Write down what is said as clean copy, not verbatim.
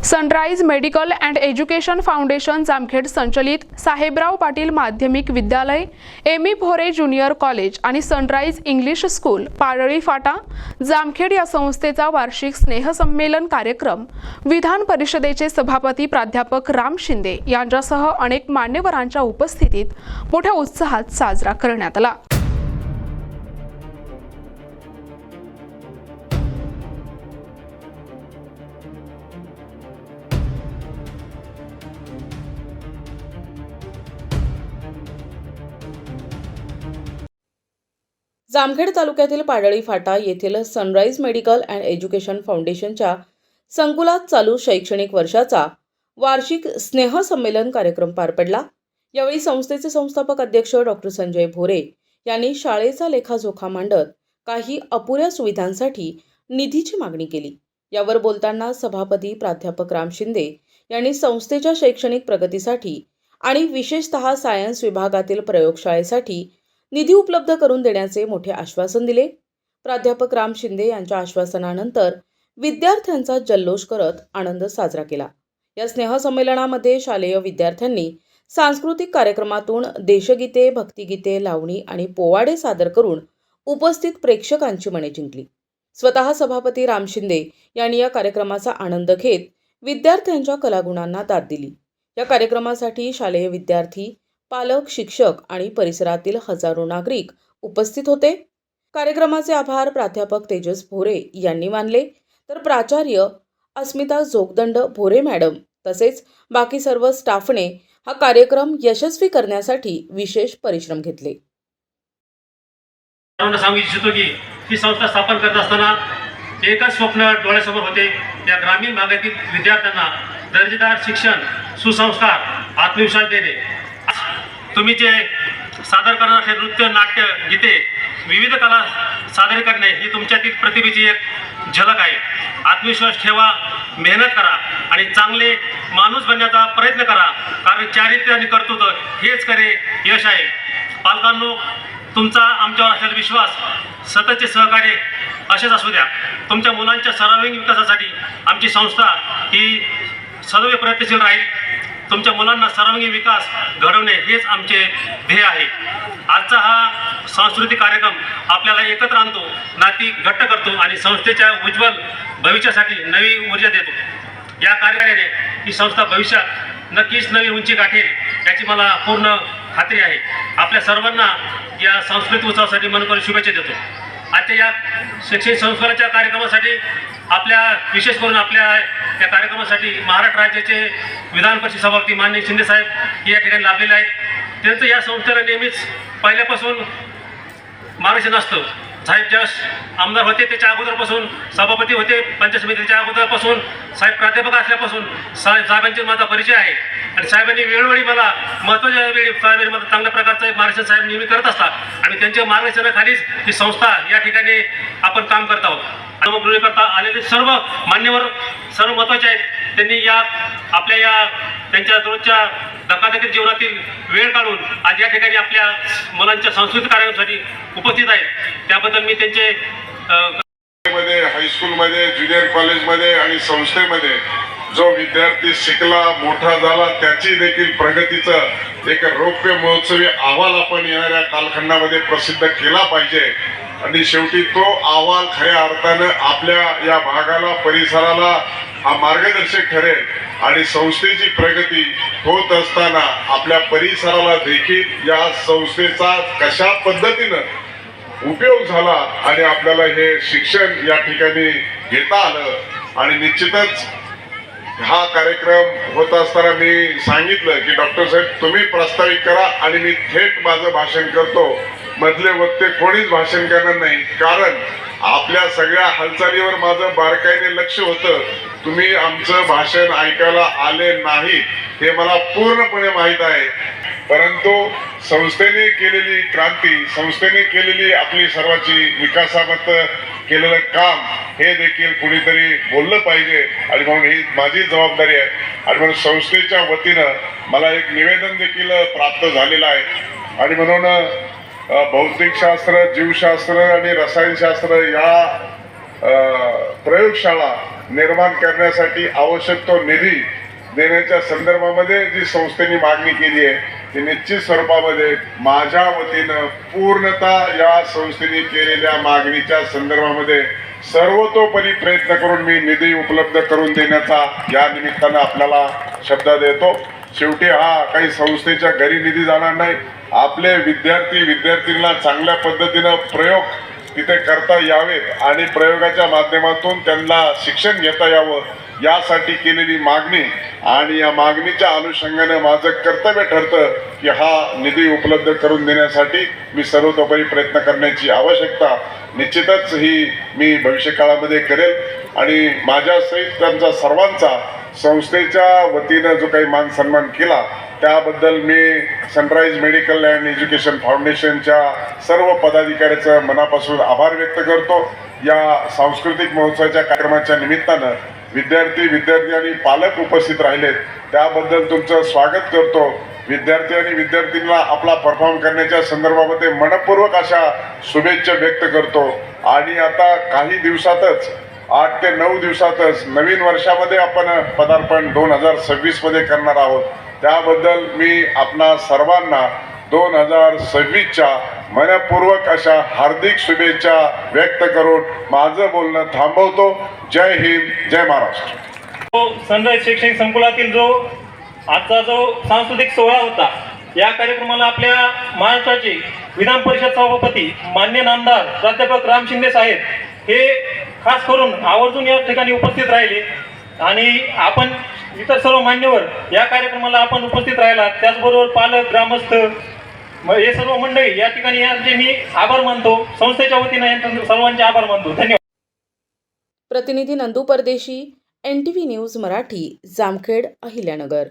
Sunrise medical and education foundation Jamkhed संचलित साहेबराव पाटील माध्यमिक विद्यालय, एमी भोरे ज्युनियर कॉलेज आणि सनराइज इंग्लिश स्कूल पाडळी फाटा जामखेड या संस्थेचा वार्षिक स्नेहसंमेलन कार्यक्रम विधान परिषदेचे सभापती प्राध्यापक राम शिंदे यांच्यासह अनेक मान्यवरांच्या उपस्थितीत मोठ्या उत्साहात साजरा करण्यात आला। जामखेड तालुक्यातील पाडळी फाटा येथील सनराइज मेडिकल अँड एज्युकेशन फाउंडेशनच्या संकुलात चालू शैक्षणिक वर्षाचा वार्षिक स्नेहसंमेलन कार्यक्रम पार पडला। यावेळी संस्थेचे संस्थापक अध्यक्ष डॉक्टर संजय भोरे यांनी शाळेचा लेखाजोखा मांडत काही अपुऱ्या सुविधांसाठी निधीची मागणी केली। यावर बोलताना सभापती प्राध्यापक राम शिंदे यांनी संस्थेच्या शैक्षणिक प्रगतीसाठी आणि विशेषतः सायन्स विभागातील प्रयोगशाळेसाठी निधी उपलब्ध करून देण्याचे मोठे आश्वासन दिले। प्राध्यापक राम शिंदे यांच्या आश्वासनानंतर विद्यार्थ्यांचा जल्लोष करत आनंद साजरा केला। या स्नेहसंमेलनामध्ये शालेय विद्यार्थ्यांनी सांस्कृतिक कार्यक्रमातून देशगीते, भक्तिगीते, लावणी आणि पोवाडे सादर करून उपस्थित प्रेक्षकांची मने जिंकली। स्वतः सभापती राम शिंदे यांनी या कार्यक्रमाचा आनंद घेत विद्यार्थ्यांच्या कलागुणांना दाद दिली। या कार्यक्रमासाठी शालेय विद्यार्थी, पालक, शिक्षक आणि परिसरातील हजारो नागरिक उपस्थित होते। कार्यक्रमाचे आभार प्राध्यापक तेजस भोरे यांनी मानले, तर प्राचार्य अस्मिता जोगदंड भोरे मॅडम तसेच बाकी सर्व स्टाफने हा कार्यक्रम यशस्वी करण्यासाठी विशेष परिश्रम घेतले। सांगू इच्छितो की ही संस्था स्थापन करत असताना एकच स्वप्न डोळ्यासमोर होते, या ग्रामीण भागातील विद्यार्थ्यांना दर्जेदार शिक्षण, सुसंस्कार, आत्मविश्वास देणे। तुम्ही जे सादर करणारे नृत्य, नाट्य, गीते, विविध कला सादर करणे ही तुमच्यातील प्रतिभेची एक झलक आहे। आत्मविश्वास ठेवा, मेहनत करा आणि चांगले माणूस बनण्याचा प्रयत्न करा, कारण चारित्र्य आणि कर्तृत्व हेच खरे यश आहे। पालकांनो, तुमचा आमच्यावर असलेला विश्वास, सततचे सहकार्य असेच असू द्या। तुमच्या मुलांच्या सर्वांगीण विकासासाठी आमची संस्था ही सर्व प्रयत्नशील राहील। तुमच्या मुलांना सर्वांगीण विकास घडवणे हेच आमचे ध्येय आहे। आजचा हा सांस्कृतिक कार्यक्रम आपल्याला एकत्र आणतो, नाती घट्ट करतो आणि संस्थेच्या उज्ज्वल भविष्यासाठी नवी ऊर्जा देतो। या कार्याने ही संस्था भविष्यात नक्कीच नवी उंची गाठेल याची मला पूर्ण खात्री आहे। आपल्या सर्वांना या सांस्कृतिक उत्सवासाठी मनपूर्वक शुभेच्छा देतो। आजच्या या शैक्षणिक संस्काराच्या कार्यक्रमासाठी विशेष करून आपल्या या कार्यक्रमासाठी महाराष्ट्र राज्याचे विधान परिषद सभापती माननीय शिंदे साहेब या ठिकाणी लाभलेले आहेत। त्यांचं या संस्थेला नेहमीच पहिल्यापासून मार्गदर्शन असतं। साहेब ज्या आमदार होते त्याच्या अगोदरपासून, सभापती होते पंचायत समितीच्या अगोदरपासून, साहेब प्राध्यापक असल्यापासून साहेबांचे माझा परिचय आहे आणि साहेबांनी वेळोवेळी मला महत्त्वाच्या वेळी साहेबांनी मला चांगल्या प्रकारचं मार्गदर्शन साहेब नेहमी करत असतात आणि त्यांच्या मार्गदर्शनाखालीच ही संस्था या ठिकाणी आपण काम करत आहोत। करता आलेले सर्व मान्यवर सर्व महत्त्वाचे आहेत। त्यांनी त्यांच्या रोजच्या धकाधकीच्या जीवनातील वेळ काढून आज या ठिकाणी आपल्या मुलांच्या सांस्कृतिक कार्यक्रमासाठी उपस्थित आहेत। त्याबद्दल मी त्यांचे हायस्कूलमध्ये, ज्युनियर कॉलेजमध्ये आणि संस्थेमध्ये जो विद्यार्थी शिकला, मोठा झाला, त्याची देखील प्रगतीचं एक रौप्य महोत्सवी अहवाल आपण येणाऱ्या कालखंडामध्ये प्रसिद्ध केला पाहिजे आणि शेवटी तो अहवाल खऱ्या अर्थानं आपल्या या भागाला, परिसराला हा मार्गदर्शक ठरेल आणि संस्थेची प्रगती होत असताना आपल्या परिसराला देखील या संस्थेचा कशा पद्धतीनं उपयोग झाला आणि आपल्याला हे शिक्षण या ठिकाणी घेता आलं। आणि निश्चितच हा कार्यक्रम होत असताना मी सांगितलं की डॉक्टर साहेब तुम्ही प्रस्तावित करा आणि मी थेट माझं भाषण करतो, मधले वक्ते कोणीच भाषण करणार नाही, कारण आपल्या सगळ्या हालचालीवर माझं बारकाईने लक्ष होतं। तुम्ही आमचं भाषण ऐकायला आले नाही हे मला पूर्णपणे माहीत आहे, परंतु संस्थेने केलेली क्रांती, संस्थेने केलेली आपली सर्वांची विकासाबद्दल केलेलं काम हे देखील कुणीतरी बोललं पाहिजे आणि म्हणून ही माझी जबाबदारी आहे। आणि म्हणून संस्थेच्या वतीनं मला एक निवेदन देखील प्राप्त झालेलं आहे आणि म्हणून भौतिकशास्त्र, जीवशास्त्र आणि रसायनशास्त्र या प्रयोगशाळा निर्माण करण्यासाठी आवश्यक तो निधी देण्याच्या संदर्भामध्ये जी संस्थेने मागणी केली आहे ती निश्चित स्वरूपामध्ये माझ्या वतीनं पूर्णतः या संस्थेने केलेल्या मागणीच्या संदर्भामध्ये सर्वतोपरी प्रयत्न करून मी निधी उपलब्ध करून देण्याचा या निमित्तानं आपल्याला शब्द देतो. शेवटी हा काही संस्थेच्या घरी निधी जाणार नाही. आपले विद्यार्थ्यांना चांगल्या पद्धतीनं प्रयोग तिथे करता यावेत आणि प्रयोगाच्या माध्यमातून त्यांना शिक्षण घेता यावं यासाठी केलेली मागणी आणि या मागणीच्या अनुषंगाने माझं कर्तव्य ठरतं की हा निधी उपलब्ध करून देण्यासाठी मी सर्वतोपरी प्रयत्न करण्याची आवश्यकता निश्चितच ही मी भविष्यकाळामध्ये करेल. आणि माझ्यासहित त्यांचा सर्वांचा संस्थेच्या वतीनं जो काही मान सन्मान केला त्याबद्दल मी सनराइज मेडिकल अँड एज्युकेशन फाउंडेशनच्या सर्व पदाधिकाऱ्याचं मनापासून आभार व्यक्त करतो. या सांस्कृतिक महोत्सवाच्या कार्यक्रमाच्या निमित्तानं विद्यार्थी आणि पालक उपस्थित राहिलेत त्याबद्दल तुमचं स्वागत करतो. विद्यार्थी आणि विद्यार्थ्यांना आपला परफॉर्म करण्याच्या संदर्भामध्ये मनपूर्वक अशा शुभेच्छा व्यक्त करतो. आणि आता काही दिवसातच 8 ते 9 दिवसातच नवीन वर्षामध्ये आपण पदार्पण 2026 मध्ये करणार आहोत. त्याबद्दल मी आपणा सर्वांना 2026च्या मनपूर्वक अशा हार्दिक शुभेच्छा व्यक्त करून माझं बोलणं थांबवतो. जय हिंद, जय महाराष्ट्र. सनराइज शैक्षणिक संकुलातील जो आजचा जो सांस्कृतिक सोहळा होता या कार्यक्रमाला आपल्या महाराष्ट्राचे विधान परिषद सभापती मान्य नामदार प्राध्यापक राम शिंदे साहेब हे खास करून आवर्जून या ठिकाणी उपस्थित राहिले आणि आपण इतर सर्व मान्यवर या कार्यक्रमाला आपण उपस्थित राहिला. त्याचबरोबर पालक, ग्रामस्थ हे सर्व मंडळी या ठिकाणी यांचे मी आभार मानतो. संस्थेच्या वतीने यांचे सर्वांचे आभार मानतो. धन्यवाद. प्रतिनिधी नंदू परदेशी, NTV न्यूज मराठी, जामखेड, अहिल्यानगर.